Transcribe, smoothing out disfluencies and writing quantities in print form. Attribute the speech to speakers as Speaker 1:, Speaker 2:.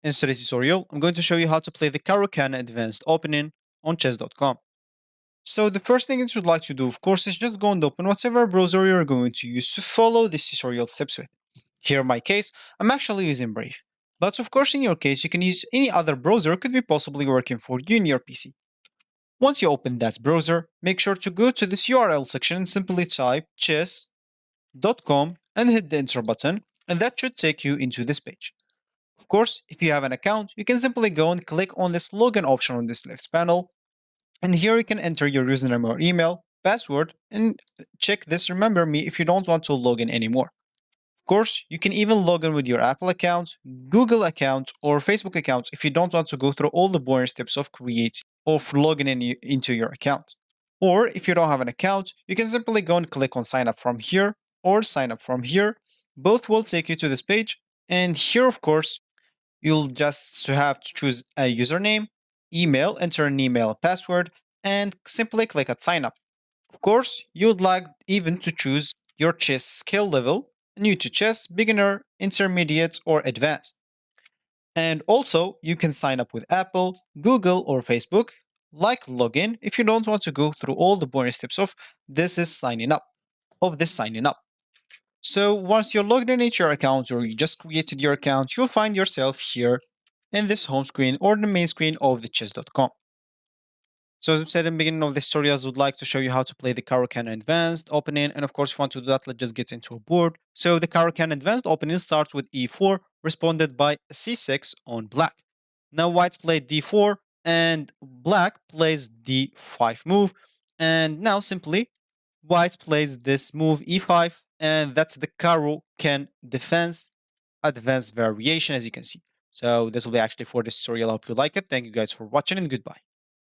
Speaker 1: In today's tutorial, I'm going to show you how to play the Caro-Kann advanced opening on chess.com. So the first thing that you'd like to do, of course, is just go and open whatever browser you're going to use to follow this tutorial steps with. Here in my case, I'm actually using Brave. But of course, in your case, you can use any other browser could be possibly working for you in your PC. Once you open that browser, make sure to go to this URL section and simply type chess.com and hit the enter button, and that should take you into this page. Of course, if you have an account, you can simply go and click on this login option on this left panel, and here you can enter your username or email, password, and check this remember me if you don't want to log in anymore. Of course, you can even log in with your Apple account, Google account, or Facebook account if you don't want to go through all the boring steps of creating or logging into your account. Or if you don't have an account, you can simply go and click on sign up from here or sign up from here. Both will take you to this page, and here, of course, you'll just have to choose a username, email, enter an email password, and simply click at sign up. Of course, you'd like even to choose your chess skill level, new to chess, beginner, intermediate, or advanced. And also, you can sign up with Apple, Google, or Facebook, like login if you don't want to go through all the boring steps of this signing up. So once you're logged in into your account or you just created your account, you'll find yourself here in this home screen or the main screen of the chess.com. So as I said in the beginning of this tutorial, I would like to show you how to play the Caro-Kann advanced opening, and of course if you want to do that, let's just get into a board. So the Caro-Kann advanced opening starts with e4, responded by c6 on black. Now white played d4 and black plays d5 move, and now simply white plays this move e5, and that's the Caro-Kann defense advanced variation, as you can see. So this will be actually for this tutorial. I hope you like it. Thank you guys for watching, and goodbye.